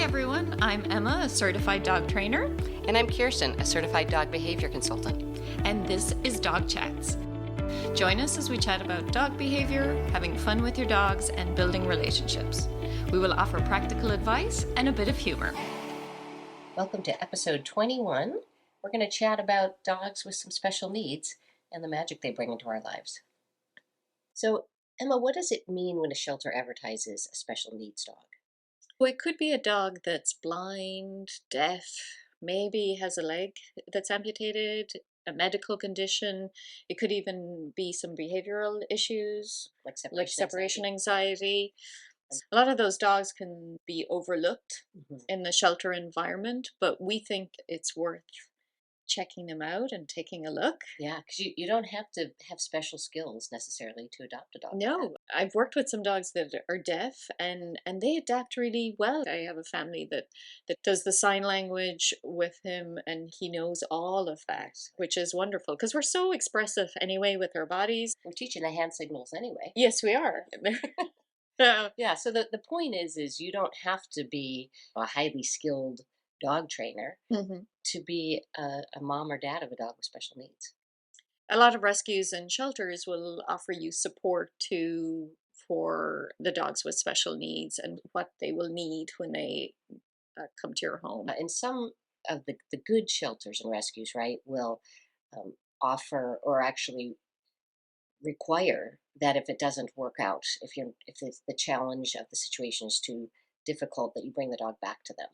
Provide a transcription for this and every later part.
everyone, I'm Emma, a certified dog trainer. And I'm Kirsten, a certified dog behavior consultant. And this is Dog Chats. Join us as we chat about dog behavior, having fun with your dogs, and building relationships. We will offer practical advice and a bit of humor. Welcome to episode 21. We're going to chat about dogs with some special needs and the magic they bring into our lives. So, Emma, what does it mean when a shelter advertises a special needs dog? Well, it could be a dog that's blind, deaf, maybe has a leg that's amputated, a medical condition. It could even be some behavioral issues Like like separation separation anxiety. A lot of those dogs can be overlooked in the shelter environment, but we think it's worth checking them out and taking a look. Yeah, because you don't have to have special skills necessarily to adopt a dog. No, I've worked with some dogs that are deaf and they adapt really well. I have a family that does the sign language with him, and he knows all of that, which is wonderful because we're so expressive anyway with our bodies. We're teaching the hand signals anyway. Yes, we are. Yeah, so the point is you don't have to be a highly skilled dog trainer to be a mom or dad of a dog with special needs. A lot of rescues and shelters will offer you support for the dogs with special needs and what they will need when they come to your home. And some of the good shelters and rescues, right, will offer or actually require that if it doesn't work out, if the challenge of the situation is too difficult, that you bring the dog back to them.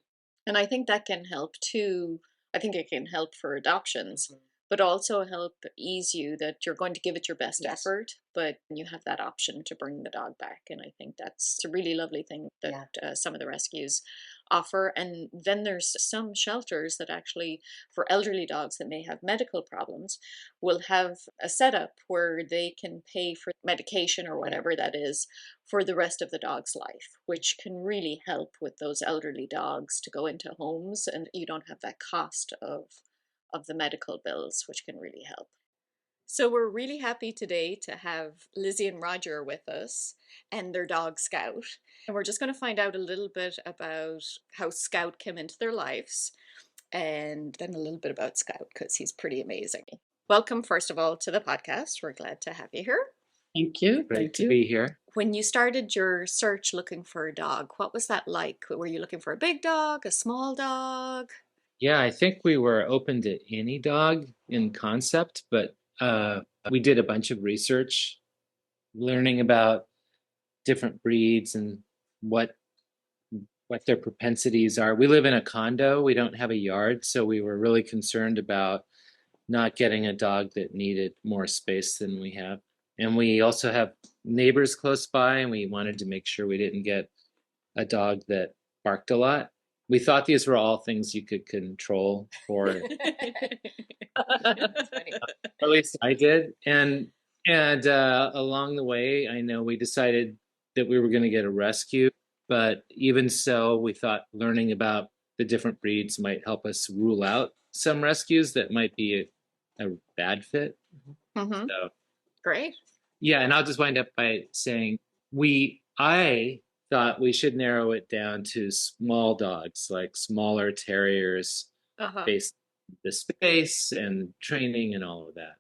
And I think that can help too. I think it can help for adoptions, but also help ease you that you're going to give it your best effort, but you have that option to bring the dog back. And I think that's a really lovely thing that some of the rescues offer. And then there's some shelters that actually, for elderly dogs that may have medical problems, will have a setup where they can pay for medication or whatever that is for the rest of the dog's life, which can really help with those elderly dogs to go into homes, and you don't have that cost of the medical bills, which can really help. So we're really happy today to have Lizzie and Roger with us and their dog Scout. And we're just going to find out a little bit about how Scout came into their lives and then a little bit about Scout because he's pretty amazing. Welcome, first of all, to the podcast. We're glad to have you here. Thank you. Great to be here. When you started your search looking for a dog, what was that like? Were you looking for a big dog, a small dog? Yeah, I think we were open to any dog in concept, but we did a bunch of research, learning about different breeds and what their propensities are. We live in a condo. We don't have a yard, so we were really concerned about not getting a dog that needed more space than we have. And we also have neighbors close by, and we wanted to make sure we didn't get a dog that barked a lot. We thought these were all things you could control for. At least I did. And along the way, I know we decided that we were going to get a rescue. But even so, we thought learning about the different breeds might help us rule out some rescues that might be a bad fit. Mm-hmm. So, great. Yeah, and I'll just wind up by saying I thought we should narrow it down to small dogs, like smaller terriers, based on the space and training and all of that.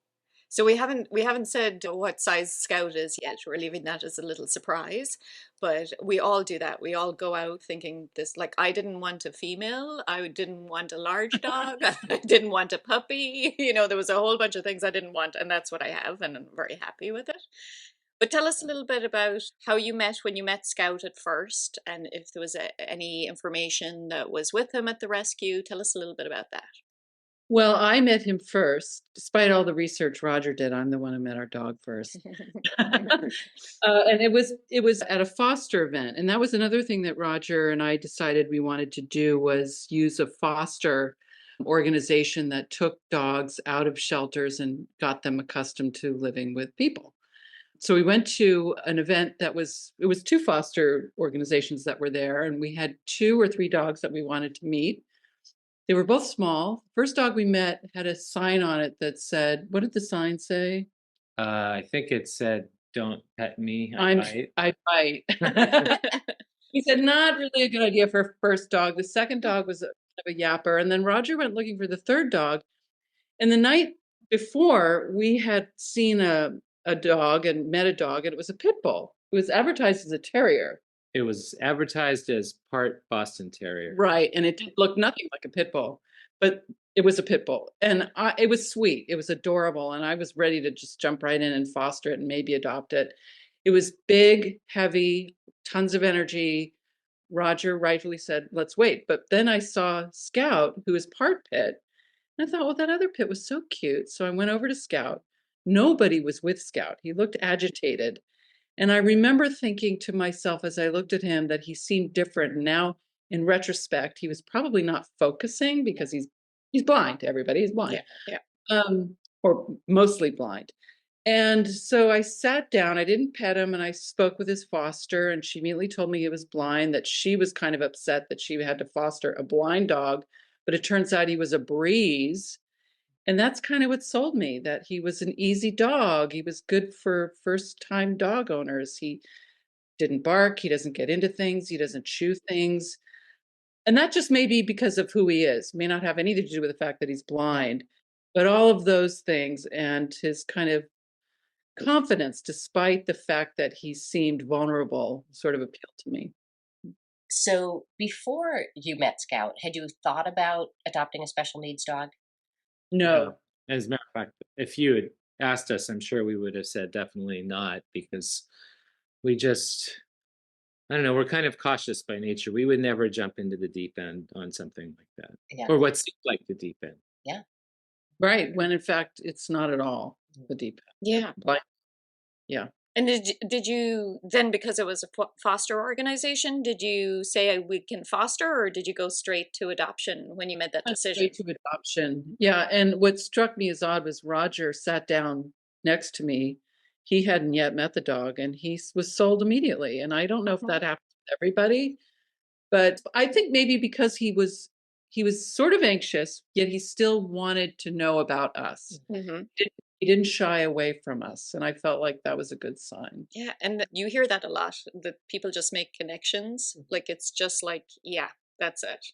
So we haven't said what size Scout is yet. We're leaving that as a little surprise, but we all do that. We all go out thinking this, like, I didn't want a female, I didn't want a large dog, I didn't want a puppy. There was a whole bunch of things I didn't want, and that's what I have, and I'm very happy with it. But tell us a little bit about how you met when you met Scout at first, and if there was any information that was with him at the rescue. Tell us a little bit about that. Well, I met him first. Despite all the research Roger did, I'm the one who met our dog first. And it was at a foster event. And that was another thing that Roger and I decided we wanted to do, was use a foster organization that took dogs out of shelters and got them accustomed to living with people. So we went to an event it was two foster organizations that were there, and we had 2 or 3 dogs that we wanted to meet. They were both small. First dog we met had a sign on it that said, what did the sign say? I think it said, "Don't pet me, I bite." He said, not really a good idea for a first dog. The second dog was a yapper. And then Roger went looking for the third dog. And the night before, we had seen a dog and met a dog, and it was a pit bull. It was advertised as a terrier. It was advertised as part Boston Terrier. Right. And it did look nothing like a pit bull, but it was a pit bull. And it was sweet. It was adorable. And I was ready to just jump right in and foster it and maybe adopt it. It was big, heavy, tons of energy. Roger rightfully said, let's wait. But then I saw Scout, who is part pit. And I thought, well, that other pit was so cute. So I went over to Scout. Nobody was with Scout. He looked agitated. And I remember thinking to myself as I looked at him that he seemed different. Now, in retrospect, he was probably not focusing because he's blind. Everybody is blind, Yeah. or mostly blind. And so I sat down. I didn't pet him, and I spoke with his foster. And she immediately told me he was blind. That she was kind of upset that she had to foster a blind dog, but it turns out he was a breeze. And that's kind of what sold me, that he was an easy dog. He was good for first-time dog owners. He didn't bark. He doesn't get into things. He doesn't chew things. And that just may be because of who he is. May not have anything to do with the fact that he's blind, but all of those things and his kind of confidence, despite the fact that he seemed vulnerable, sort of appealed to me. So before you met Scout, had you thought about adopting a special needs dog? No. As a matter of fact, if you had asked us, I'm sure we would have said definitely not, because we just, I don't know, we're kind of cautious by nature. We would never jump into the deep end on something like that, Yeah. or what seemed like the deep end. Yeah. Right. When in fact, it's not at all the deep end. Yeah. Like, yeah. And did you then, because it was a foster organization, did you say we can foster, or did you go straight to adoption when you made that decision? Straight to adoption. Yeah. And what struck me as odd was Roger sat down next to me. He hadn't yet met the dog, and he was sold immediately. And I don't know if that happens to everybody, but I think maybe because he was sort of anxious, yet he still wanted to know about us. Mm-hmm. He didn't shy away from us, and I felt like that was a good sign. Yeah, and you hear that a lot, that people just make connections. Like it's just like, yeah, that's it.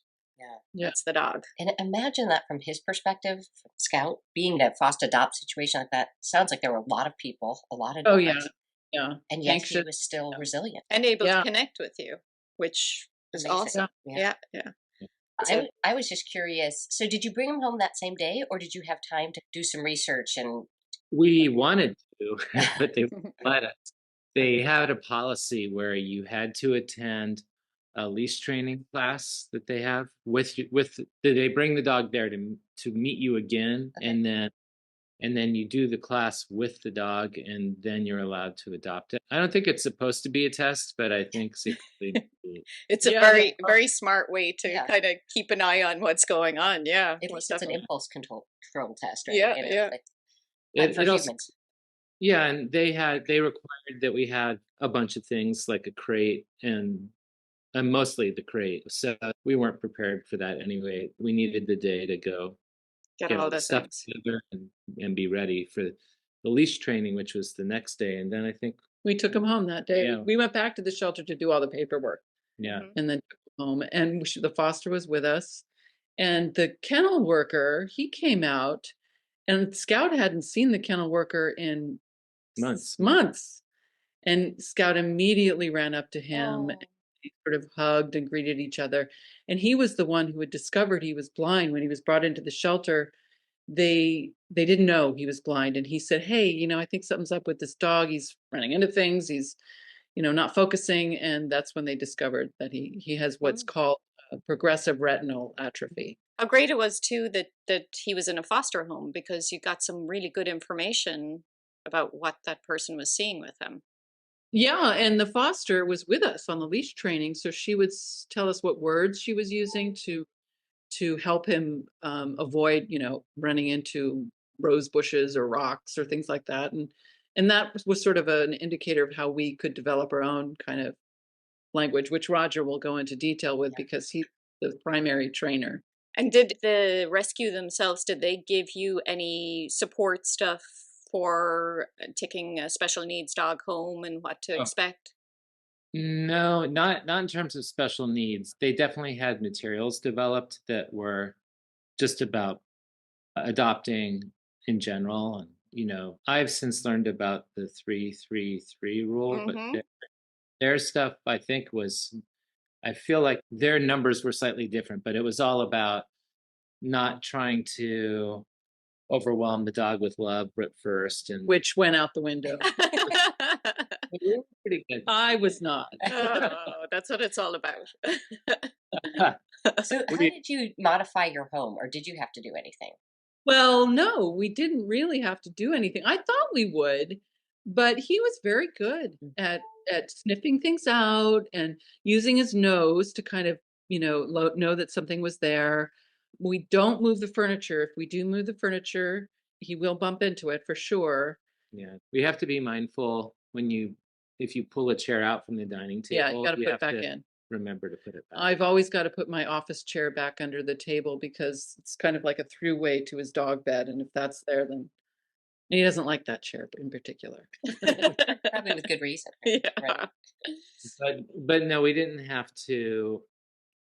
Yeah. That's the dog. And imagine that from his perspective, from Scout, being a foster adopt situation like that. Sounds like there were a lot of people, a lot of Oh dogs, yeah. and yet he Anxious. was still resilient. And able to Yeah. connect with you, which is Amazing. awesome. Yeah. Yeah. I was just curious. So, did you bring him home that same day, or did you have time to do some research and? We wanted to, but they wouldn't let us. They had a policy where you had to attend a leash training class that they have they bring the dog there to meet you again, Okay. and then you do the class with the dog, and then you're allowed to adopt it. I don't think it's supposed to be a test, but I think secretly It's a Yeah, very, very smart way to Yeah. kind of keep an eye on what's going on. Yeah. At most least it's an definitely. impulse control test, right? Yeah, You know, yeah. like, for it also, humans. yeah, and they required that we had a bunch of things like a crate and mostly the crate. So we weren't prepared for that anyway. We needed the day to go Get get all all the the stuff things. together and be ready for the leash training, which was the next day. And then I think, We took him home that day. Yeah. We went back to the shelter to do all the paperwork, yeah, Mhm. and then took him home. And the foster was with us, and the kennel worker, he came out, and Scout hadn't seen the kennel worker in months. And Scout immediately ran up to him. Oh. They sort of hugged and greeted each other. And he was the one who had discovered he was blind when he was brought into the shelter. They didn't know he was blind, and he said, hey, I think something's up with this dog. He's running into things. He's not focusing. And that's when they discovered that he has what's called progressive retinal atrophy. How great it was too that he was in a foster home, because you got some really good information about what that person was seeing with him. Yeah, and the foster was with us on the leash training, so she would tell us what words she was using to help him avoid, running into rose bushes or rocks or things like that, and that was sort of an indicator of how we could develop our own kind of language, which Roger will go into detail with because he's the primary trainer. And did the rescue themselves, did they give you any support stuff for taking a special needs dog home and what to Oh. expect? No, not in terms of special needs. They definitely had materials developed that were just about adopting in general. And I've since learned about the 3-3-3 rule, but Mm-hmm. their stuff I think was, I feel like their numbers were slightly different, but it was all about not trying to overwhelm the dog with love at first, and Which went out the window. we were pretty good. I was not. Oh, that's what it's all about. So, how We did you modify your home, or did you have to do anything? Well, no, we didn't really have to do anything. I thought we would, but he was very good Mm. at sniffing things out and using his nose to kind of, know that something was there. We don't move the furniture. If we do move the furniture, he will bump into it for sure. Yeah, we have to be mindful if you pull a chair out from the dining Yeah, you table, got to you put it have back to in. remember to put it back. I've always got to put my office chair back under the table because it's kind of like a throughway to his dog bed. And if that's there, then he doesn't like that chair in particular. Probably with good reason, right? Yeah. But no, we didn't have to.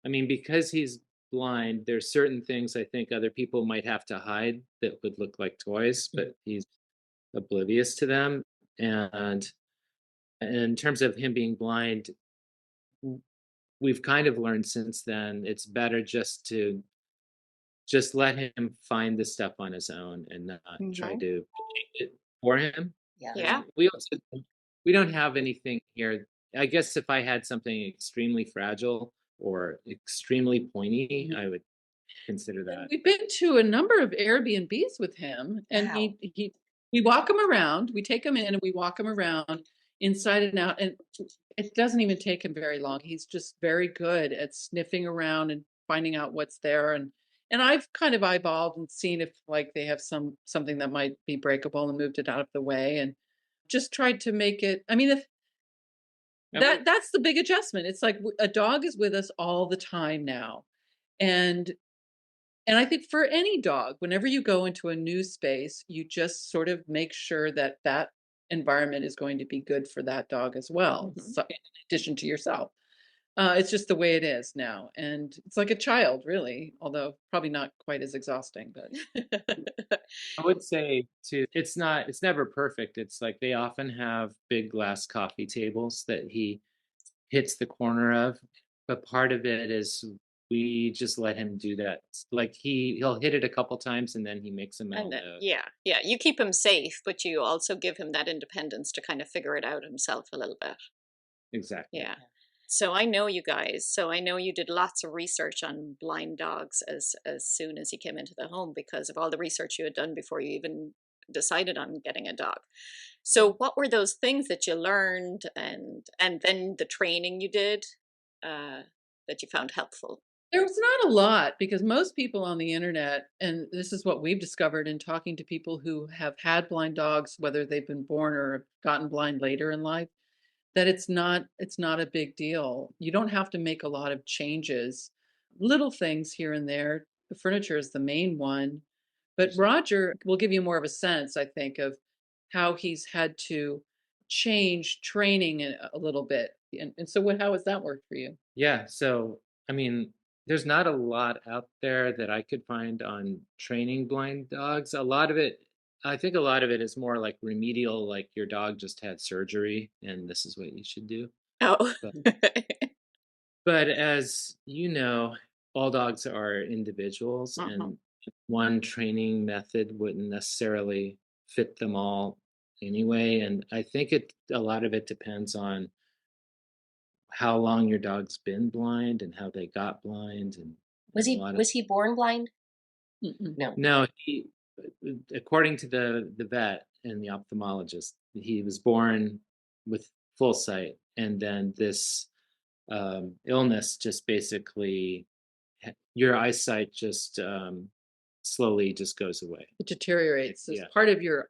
I mean, because he's blind, there's certain things I think other people might have to hide that would look like toys, but he's oblivious to them. And in terms of him being blind, we've kind of learned since then it's better just let him find the stuff on his own and not try Mhm. to create it for him. Yeah. Yeah. And we don't have anything here. I guess if I had something extremely fragile or extremely pointy, Mhm. I would consider And that. we've been to a number of Airbnbs with him, and Wow. we walk him around. We take him in and we walk him around inside and out, and it doesn't even take him very long. He's just very good at sniffing around and finding out what's there. And I've kind of eyeballed and seen if like they have something that might be breakable and moved it out of the way and just tried to make it. I mean, if And we, that's the big adjustment. It's like a dog is with us all the time now. And and I think for any dog, whenever you go into a new space, you just sort of make sure that that environment is going to be good for that dog as well, Mhm. so in addition to yourself. It's just the way it is now, and it's like a child, really, although probably not quite as exhausting. But I would say too, it's never perfect. It's like they often have big glass coffee tables that he hits the corner of, but part of it is we just let him do that. Like he'll hit it a couple times and then he makes a mental And then, note. yeah, yeah, you keep him safe, but you also give him that independence to kind of figure it out himself a little bit. Exactly. Yeah. So I know you guys. So I know you did lots of research on blind dogs as soon as he came into the home because of all the research you had done before you even decided on getting a dog. So what were those things that you learned and then the training you did uh, that you found helpful? there was not a lot because most people on the internet, and this is what we've discovered in talking to people who have had blind dogs, whether they've been born or have gotten blind later in life, that it's not a big deal. You don't have to make a lot of changes. Little things here and there. The furniture is the main one, but Roger will give you more of a sense, I think, of how he's had to change training a little bit. And so how has that worked for you? Yeah. So, I mean, there's not a lot out there that I could find on training blind dogs. I think a lot of it is more like remedial, like your dog just had surgery and this is what you should do. Oh. But, but as you know, all dogs are individuals Mhm. and one training method wouldn't necessarily fit them all anyway. And I think a lot of it depends on how long your dog's been blind and how they got blind and Was a he lot of was he born blind? Mm-mm. No. no according to the vet and the ophthalmologist he was born with full sight and then this illness just basically your eyesight just slowly just goes away. It deteriorates. As Yeah. part of your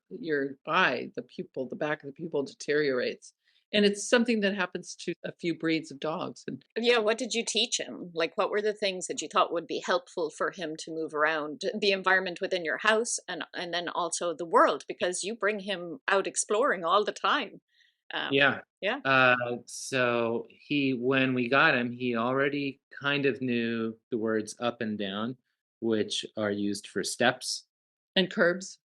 eye, the pupil, the back of the pupil deteriorates. And it's something that happens to a few breeds of dogs. And Yeah, what did you teach him? Like, what were the things that you thought would be helpful for him to move around the environment within your house and then also the world because you bring him out exploring all the time. Yeah. Yeah. So when we got him, he already kind of knew the words up and down, which are used for steps. And curbs.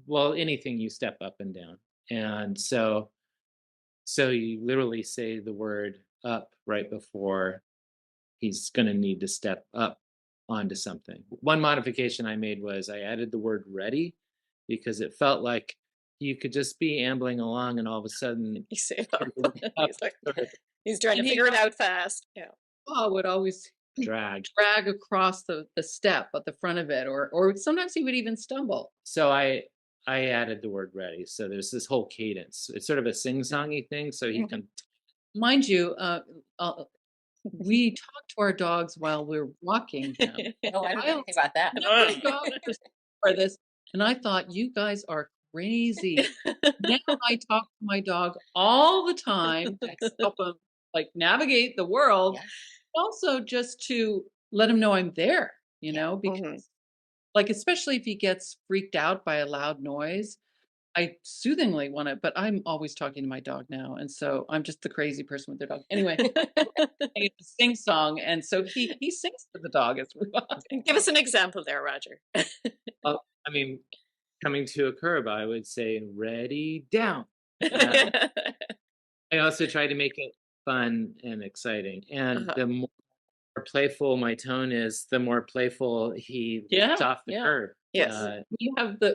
Well, anything you step up and down. And so you literally say the word up right before he's going to need to step up onto something. One modification I made was I added the word ready because it felt like you could just be ambling along and all of a sudden You say it up. up He's like, or he's trying to And he figure it out fast. Yeah. would always drag. drag across the step at the front of it, or sometimes he would even stumble. So I added the word ready. So there's this whole cadence. It's sort of a sing-songy thing. So he can Mind you, we talk to our dogs while we're walking them. Oh, I don't know I anything about that. never got for this, and I thought, "You guys are crazy." Now I talk to my dog all the time to help him, like, navigate the world, Yeah, also just to let him know I'm there, yeah. because, Mhm. like, especially if he gets freaked out by a loud noise, I soothingly wanna, but I'm always talking to my dog now, and so I'm just the crazy person with their dog. Anyway, it's a sing song, and so he sings to the dog as well. Give us an example there, Roger. I mean, coming to a curb, I would say ready down. Uh, I also try to make it fun and exciting. And Uh-huh. the more playful my tone is, the more playful he gets Yeah, off the yeah. curb. Yes.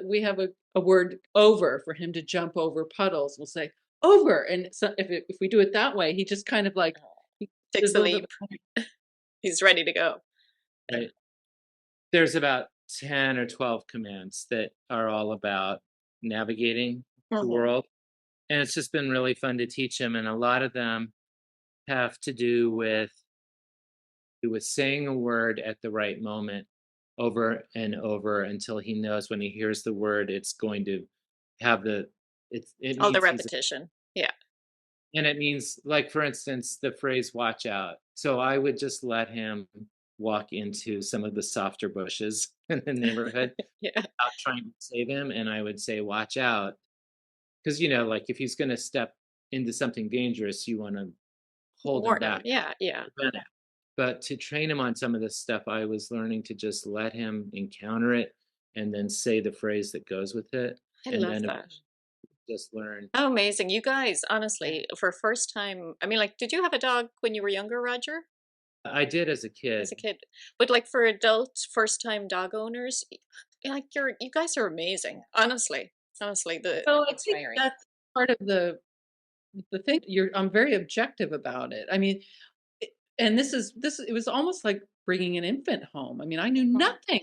We have a word over for him to jump over puddles. We'll say over, and so if we do it that way, he just kind of like he Takes does the a little leap. He's ready to go. Right. There's about 10 or 12 commands that are all about navigating the Mhm. world. And it's just been really fun to teach him. And a lot of them have to do with saying a word at the right moment over and over until he knows when he hears the word, it's going to have it All the means he's, repetition. Yeah. and it means, like, for instance, the phrase watch out. So I would just let him walk into some of the softer bushes in the neighborhood Yeah. without trying to save him. And I would say, watch out. Because, like if he's going to step into something dangerous, you want to hold him Warn him. back, Yeah. Yeah. prevent it. But to train him on some of this stuff, I was learning to just let him encounter it and then say the phrase that goes with it. I And love then that. just learn. How amazing. You guys, Yeah. honestly, for first time, I mean, like, did you have a dog when you were younger, Roger? I did as a As a kid. kid? But like for adult first time dog owners, like you guys are amazing. Honestly. Honestly. The Well, I think Inspiring. that's part of the thing. I'm very objective about it. I mean, and this it was almost like bringing an infant home. I mean, I knew nothing,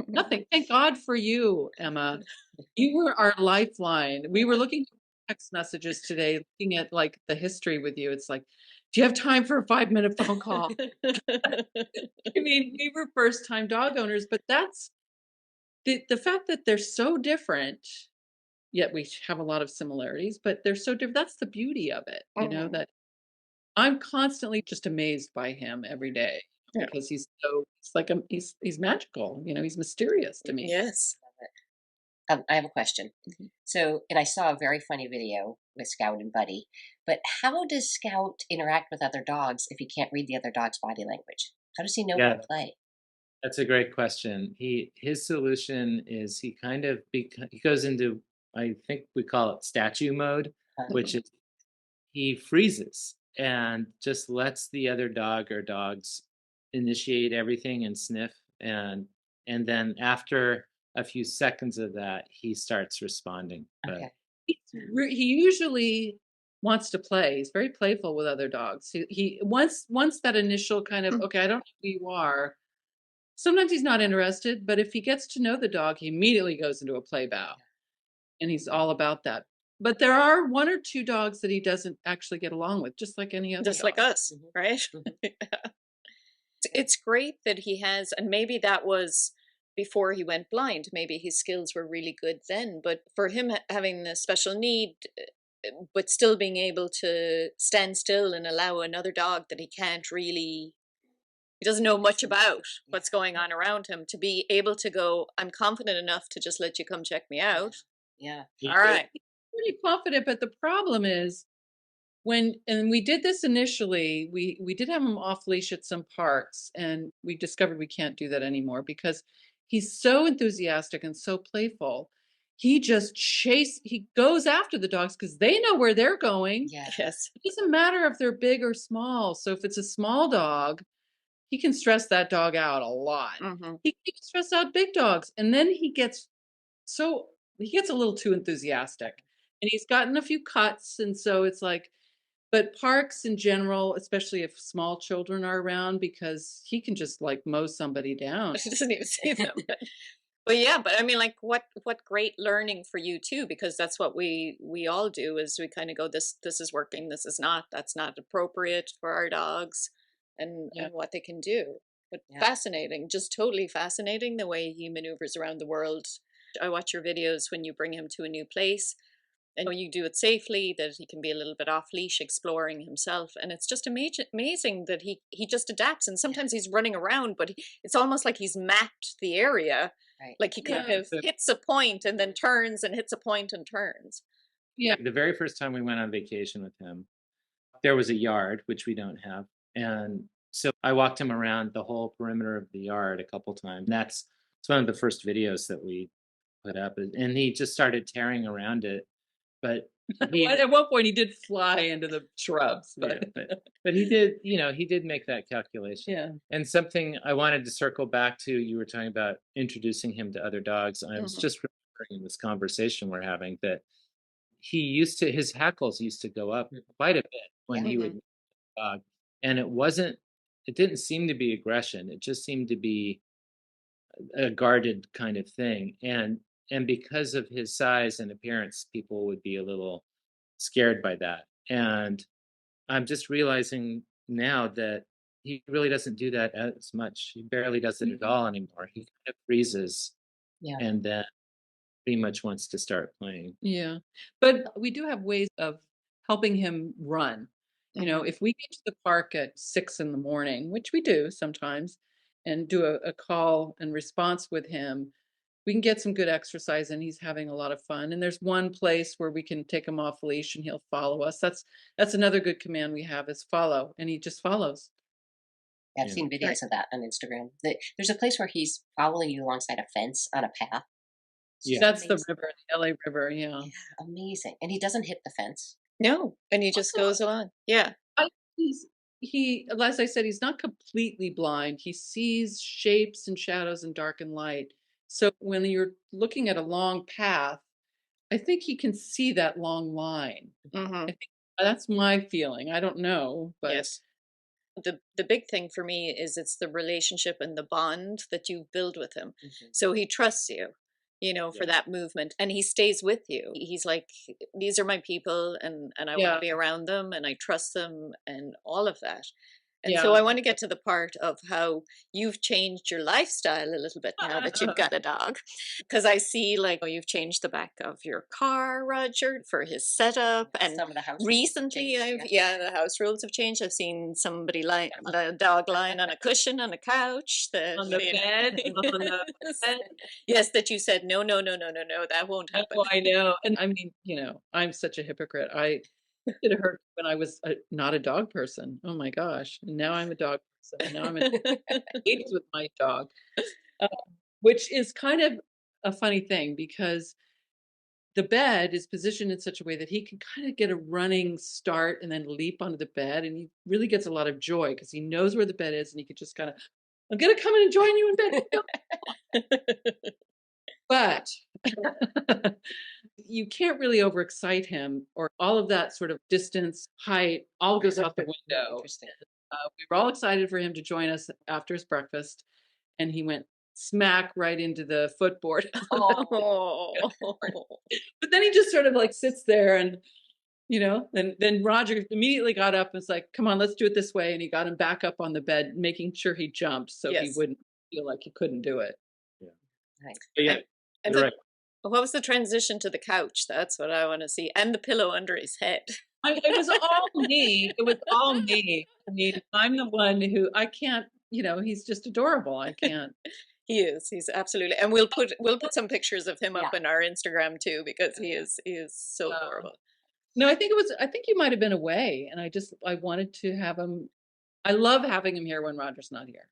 nothing. Thank God for you, Emma. You were our lifeline. We were looking at text messages today, looking at like the history with you. It's like, do you have time for a 5-minute phone call? I mean, we were first time dog owners, but that's the fact that they're so different, yet we have a lot of similarities, but they're so different. That's the beauty of it, Mhm. that I'm constantly just amazed by him every day Yeah. because he's like he's magical, he's mysterious to me. Yes. I have a question. Mhm. So, and I saw a very funny video with Scout and Buddy, but how does Scout interact with other dogs if he can't read the other dog's body language? How does he know how Yeah, to play? that's a great question. His solution is he goes into, I think we call it statue mode, which Mhm. is he freezes and just lets the other dog or dogs initiate everything and sniff, and then after a few seconds of that he starts responding. But Okay. He usually wants to play. He's very playful with other dogs. He once that initial kind of, okay, I don't know who you are. Sometimes he's not interested, but if he gets to know the dog, he immediately goes into a play bow, and he's all about that. But there are one or two dogs that he doesn't actually get along with, just like any other Just like dog. us, Hmm. right? Hmm. It's great that he has, and maybe that was before he went blind. Maybe his skills were really good then, but for him having the special need, but still being able to stand still and allow another dog that he can't really, he doesn't know much about Yeah. what's going on around him, to be able to go, I'm confident enough to just let you come check me Yeah. out. Yeah. All right. Pretty confident, but the problem is And we did this initially, we did have him off leash at some parks, and we discovered we can't do that anymore because he's so enthusiastic and so playful. He goes after the dogs because they know where they're going. Yeah. Yes. It doesn't matter if they're big or small. So if it's a small dog, he can stress that dog out a lot. Hmm. He can stress out big dogs, and then he gets a little too enthusiastic, and he's gotten a few cuts, and so it's like, but parks in general, especially if small children are around, because he can just like mow somebody down. She doesn't even see them. But yeah, but I mean, like, what great learning for you too, because that's what we all do, is we kind of go, this is working, this is not, that's not appropriate for our dogs, Yeah. and what they can do. But Yeah. fascinating, just totally fascinating the way he maneuvers around the world. I watch your videos when you bring him to a new place, and you do it safely, that he can be a little bit off leash exploring himself, and it's just amazing that he just adapts, and sometimes he's running around, but it's almost like he's mapped the area, Right. like he kind Yeah. of hits a point and then turns, and hits a point and turns. Yeah. The very first time we went on vacation with him, there was a yard, which we don't have. And so I walked him around the whole perimeter of the yard a couple times. It's one of the first videos that we put up. And he just started tearing around it. But he, At one point, he did fly into the shrubs, yeah, but but he did, he did make that calculation. yeah. And something I wanted to circle back to, you were talking about introducing him to other dogs. And I was Mhm. just remembering in this conversation we're having that his hackles used to go up quite a bit when Yeah. he would meet a dog. And it didn't seem to be aggression. It just seemed to be a guarded kind of thing. And because of his size and appearance, people would be a little scared by that. And I'm just realizing now that he really doesn't do that as much. He barely does it at all anymore. He kind of freezes Yeah. and then pretty much wants to start playing. Yeah. But we do have ways of helping him run. Mhm. If we get to the park at 6 in the morning, which we do sometimes, and do a call and response with him, we can get some good exercise, and he's having a lot of fun. And there's one place where we can take him off leash and he'll follow us. That's another good command we have, is follow, and he just follows. I've Yeah. seen videos of that on Instagram. There's a place where he's following you alongside a fence on a path. It's Yeah. just That's the amazing. river, the LA River, yeah. Yeah, amazing. And he doesn't hit the fence. No, and he just goes along. Yeah. I as I said, he's not completely blind. He sees shapes and shadows and dark and light. So when you're looking at a long path, I think he can see that long line. Hmm. I think that's my feeling. I don't know, but Yes. The big thing for me is it's the relationship and the bond that you build with him. Mhm. So he trusts you, for Yeah. that movement, and he stays with you. He's like, these are my people, and I want yeah, to be around them, and I trust them, and all of that. And so yeah. I want to get to the part of how you've changed your lifestyle a little bit now that you've got a dog. Because I see, like, you've changed the back of your car, Roger, for his setup. And Some of the house rules have recently, changed, yeah. the house rules have changed. I've seen the dog lying on a cushion on a couch. On the bed, on the Yes. bed. Yes, that you said, no, no, no, no, no, no, that won't happen. Oh, I know. And I mean, I'm such a hypocrite. It hurt when I was not a dog person. Oh my gosh. And now I'm a dog person. And now I'm engaged with my dog, uh, which is kind of a funny thing because the bed is positioned in such a way that he can kind of get a running start and then leap onto the bed. And he really gets a lot of joy because he knows where the bed is, and he can just kind of, I'm going to come in and join you in bed. But you can't really overexcite him, or all of that sort of distance, height, all goes out the window. Interesting. We were all excited for him to join us after his breakfast, and he went smack right into the footboard. Oh, But then he just sort of like sits there, and then Roger immediately got up and was like, "Come on, let's do it this way." And he got him back up on the bed, making sure he jumped so he Yes. wouldn't feel like he couldn't do it. nice. But yeah, And you're so right. what was the transition to the couch? That's what I want to see. And the pillow under his head. It was all me. It was all me. I mean, I'm the one who I can't. He's just adorable. I can't. He is. He's absolutely. And we'll put some pictures of him up Yeah. in our Instagram too, because he is so Oh. adorable. No, I think you might have been away, and I wanted to have him. I love having him here when Roger's not here.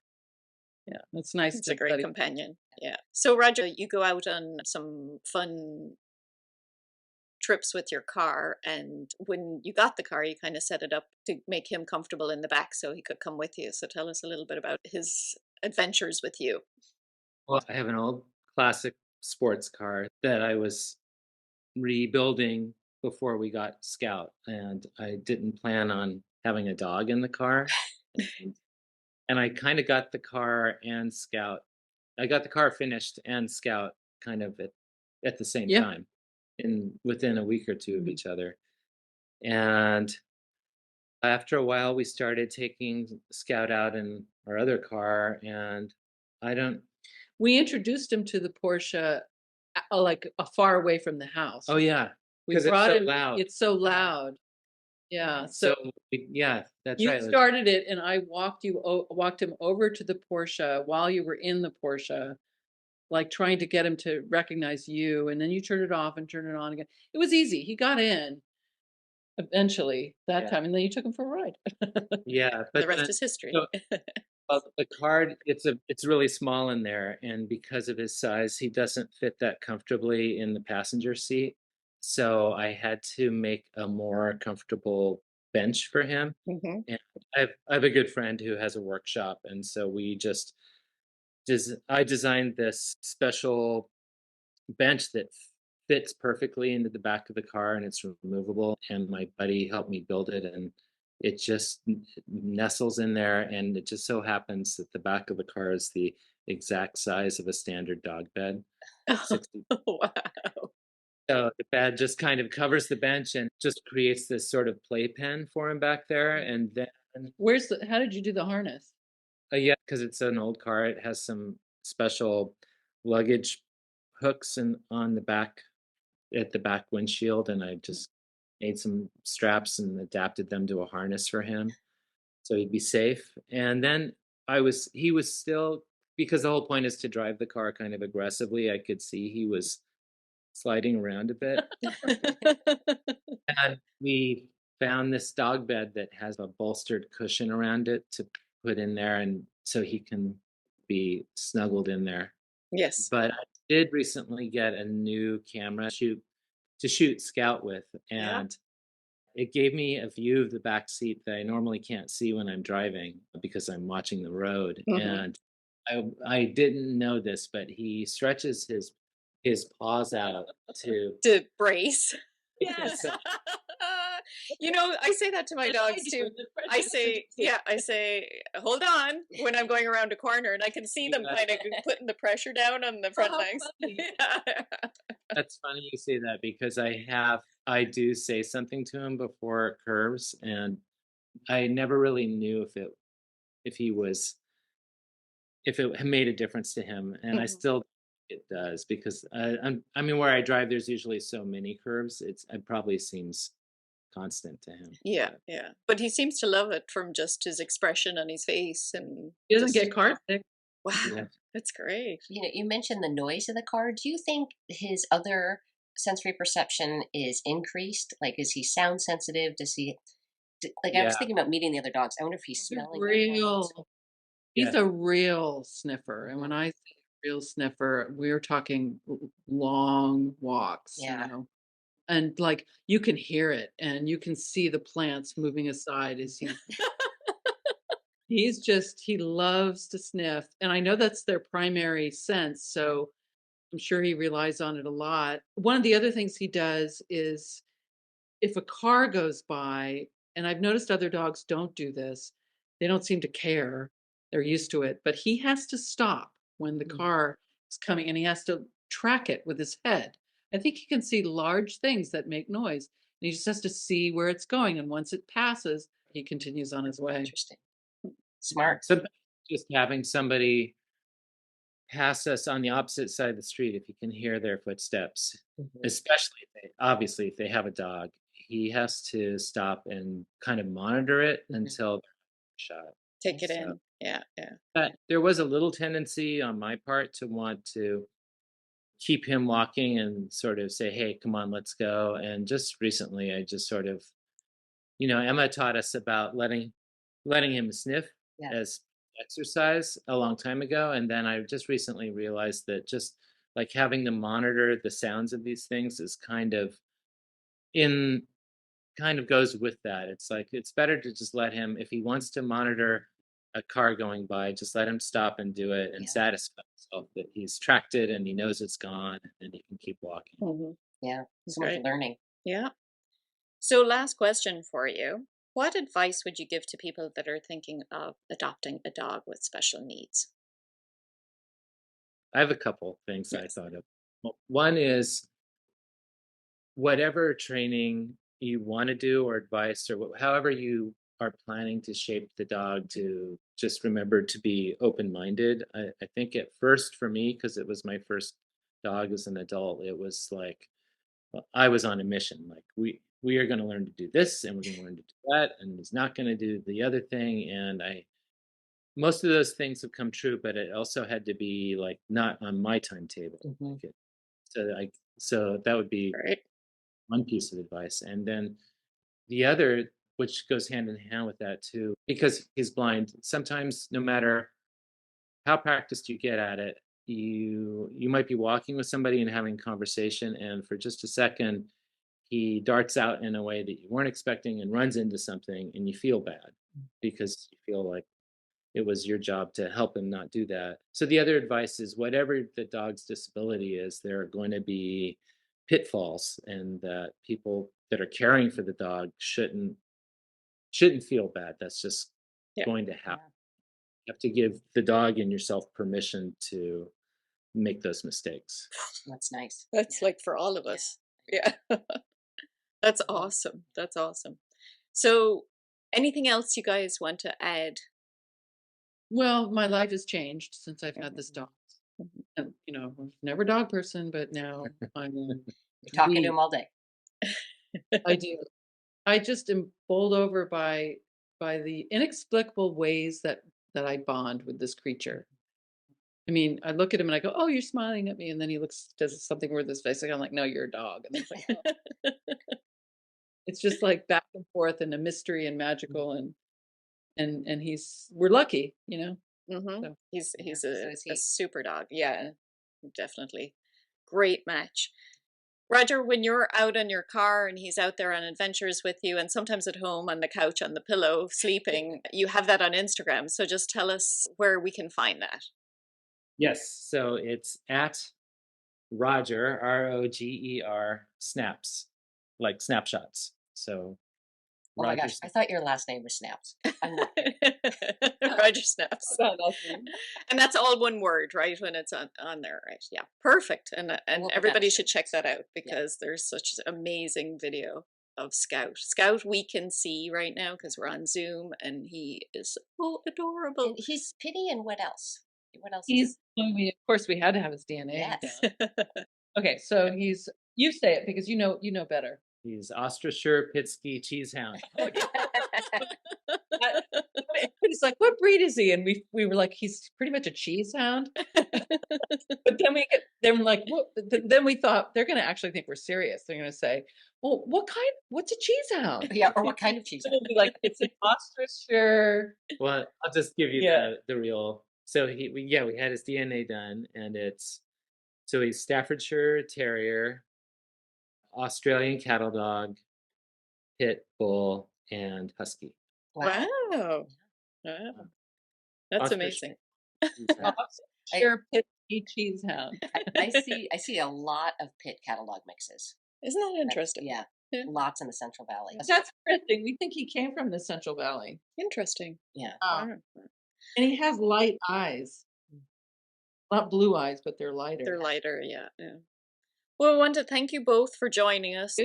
Yeah, it's nice It's a to great that companion. Yeah. So, Roger, you go out on some fun trips with your car, and when you got the car, you kind of set it up to make him comfortable in the back so he could come with you. So, tell us a little bit about his adventures with you. Well, I have an old classic sports car that I was rebuilding before we got Scout, and I didn't plan on having a dog in the car. And, and I kind of got the car and Scout. I got the car finished and Scout kind of at the same Yeah. time, in within a week or two of Mhm. each other. And after a while, we started taking Scout out in our other car, and I don't. We introduced him to the Porsche, like, far away from the house. Oh yeah, We because it's brought so him loud. it's so loud. Yeah, so So yeah, that's you right. started it, and I walked him over to the Porsche while you were in the Porsche, like, trying to get him to recognize you, and then you turned it off and turned it on again. It was easy. He got in eventually that Yeah, time, and then you took him for a ride. yeah, The but rest then is history. so well, the card it's really small in there, and because of his size, he doesn't fit that comfortably in the passenger seat. So I had to make a more comfortable bench for him. Hmm. And I have a good friend who has a workshop, and so we just I designed this special bench that fits perfectly into the back of the car, and it's removable. And my buddy helped me build it, and it just nestles in there. And it just so happens that the back of the car is the exact size of a standard dog bed, 60. Wow. So the bed just kind of covers the bench and just creates this sort of playpen for him back there. And then, How did you do the harness? yeah, because it's an old car, it has some special luggage hooks and on the back at the back windshield, and I just made some straps and adapted them to a harness for him so he'd be safe. And then he was still, because the whole point is to drive the car kind of aggressively. I could see he was sliding around a bit. And we found this dog bed that has a bolstered cushion around it to put in there, and so he can be snuggled in there. Yes. But I did recently get a new camera to shoot Scout with, Yeah. and it gave me a view of the back seat that I normally can't see when I'm driving because I'm watching the road. Hmm. And I didn't know this, but he stretches his paws out to To brace. Yes. so I say that to my And I dogs do, too. and the I French say, yeah, I say, hold on when I'm going around a corner, and I can see them yeah, kind of putting the pressure down on the front how legs. funny. that's funny you say that because I do say something to him before curves, and I never really knew if he was if it made a difference to him, and I Mhm. still it does because I mean where I drive there's usually so many curves it probably seems constant to him. Yeah, But yeah. But he seems to love it from just his expression on his face and He doesn't get just, car sick. yeah, wow, that's great. You mentioned the noise of the car. Do you think his other sensory perception is increased? Like, is he sound sensitive? Like, I was yeah, thinking about meeting the other dogs. I wonder if he's He's smelling their clothes. real. yeah, He's a real sniffer, and when Mm, I say real sniffer, we're talking long walks, yeah. and like you can hear it, and you can see the plants moving aside as he loves to sniff, and I know that's their primary sense, so I'm sure he relies on it a lot. One of the other things he does is if a car goes by, and I've noticed other dogs don't do this, they don't seem to care. They're used to it, but he has to stop when the Mm, car is coming and he has to track it with his head. I think he can see large things that make noise. And he just has to see where it's going. And once it passes, he continues on his way. interesting. yeah. Smart. Sometimes just having somebody pass us on the opposite side of the street if you can hear their footsteps, Mhm, especially obviously if they have a dog, he has to stop and kind of monitor it mhm. until they're shot. Take it So in. Yeah, yeah. but there was a little tendency on my part to want to keep him walking and sort of say, hey, come on, let's go. And just recently, I just sort of, Emma taught us about letting him sniff Yeah. as exercise a long time ago. And then I just recently realized that just like having to monitor the sounds of these things is in kind of goes with that. It's like it's better to just let him, if he wants to monitor a car going by, just let him stop and do it and Yeah. satisfy himself that he's tracked it and he knows it's gone and he can keep walking. Mhm. Yeah. So much Right. learning. Yeah. So, last question for you. What advice would you give to people that are thinking of adopting a dog with special needs? I have a couple things I Yes. thought of. One is whatever training you want to do or advice or however you are planning to shape the dog, to just remember to be open-minded. I think at first for me, because it was my first dog as an adult, it was like, well, I was on a mission. Like we are going to learn to do this and we're going to learn to do that, and he's not going to do the other thing. And I most of those things have come true, but it also had to be like not on my timetable. Hmm. Like so that would be Right. one piece of advice. And then the other, which goes hand in hand with that too, because he's blind, sometimes no matter how practiced you get at it, you might be walking with somebody and having a conversation, and for just a second, he darts out in a way that you weren't expecting and runs into something, and you feel bad because you feel like it was your job to help him not do that. So the other advice is whatever the dog's disability is, there are going to be pitfalls, and that people that are caring for the dog shouldn't feel bad. That's just Yeah. going to happen. Yeah. You have to give the dog and yourself permission to make those mistakes. That's nice. That's Yeah. like for all of Yeah. us. Yeah. That's Mhm. awesome. That's awesome. So, anything else you guys want to add? Well, my life has changed since I've had this Mhm. dog. Mhm. And, I was never a dog person, but now I'm You're talking to the him all day. I do. I just am bowled over by the inexplicable ways that I bond with this creature. I mean, I look at him and I go, "Oh, you're smiling at me," and then he looks does something with his face. Like, I'm like, "No, you're a dog," and then it's like, oh. It's just like back and forth and a mystery and magical and he's we're lucky, Mm-hmm. So He's Yeah. he's So is a he. super dog. Yeah, definitely. Great match. Roger, when you're out in your car and he's out there on adventures with you, and sometimes at home on the couch on the pillow sleeping, you have that on Instagram. So just tell us where we can find that. Yes. So it's at Roger, Roger, snaps, like snapshots. So Oh my Roger gosh! I thought your last name was Snaps. I'm not kidding. Roger Snaps. about nothing. And that's all one word, right? When it's on there, right? Yeah, perfect. And We'll put that in the everybody show should check notes. that out Yeah. because there's such amazing video of Scout. Scout we can see right now because we're on Zoom, and he is so adorable. And he's Pity, and what else? What else is? Of course we had to have his DNA Yes. done. Okay, so he's you say it because you know better. He's Ostrasher Pitsky Cheesehound. Oh, yeah. Everybody's like, "What breed is he?" And we were like, "He's pretty much a cheese hound." But then like, what? Then we thought they're going to actually think we're serious. They're going to say, "Well, what's a cheese hound?" Yeah. Or what kind of cheese? And we'll be like, "It's an Ostrich." Well, I'll just give you Yeah. the real. So we had his DNA done, and so he's Staffordshire Terrier, Australian Cattle Dog, Pit Bull, and Husky. Wow. Wow. Wow. Um, That's Ostrich amazing. Yeah. Ostrich Pittsky cheese hound. I see a lot of pit catalog mixes. Isn't that That's, interesting? yeah. Yeah. Lots in the Central Valley. That's interesting. We think he came from the Central Valley. Interesting. Yeah. Wow. And he has light eyes. Not blue eyes, but they're lighter. They're lighter, yeah, yeah. Well, I want to thank you both for joining us.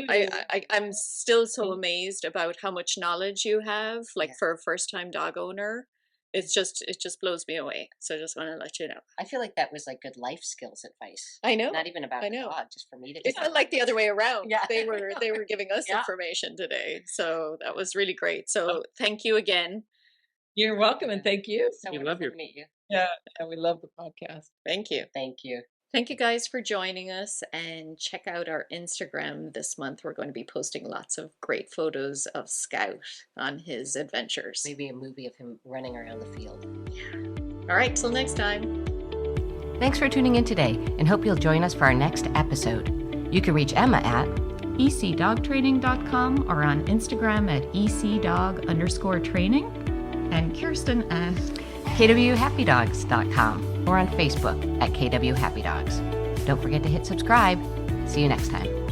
I'm still so amazed about how much knowledge you have, like Yeah. for a first-time dog owner. It just blows me away. So I just want to let you know. I feel like that was like good life skills advice. I know. Not even about I the know. dog, just for me to It felt like the other way around. Yeah. They were giving us Yeah. information today. So that was really great. So thank you again. You're welcome, and thank you. So We wonderful love your to meet you. Yeah, and we love the podcast. Thank you. Thank you. Thank you guys for joining us, and check out our Instagram this month. We're going to be posting lots of great photos of Scout on his adventures. Maybe a movie of him running around the field. All right, till next time. Thanks for tuning in today, and hope you'll join us for our next episode. You can reach Emma at ecdogtraining.com or on Instagram at ecdog_training, and Kirsten at kwhappydogs.com or on Facebook at kwhappydogs. Don't forget to hit subscribe. See you next time.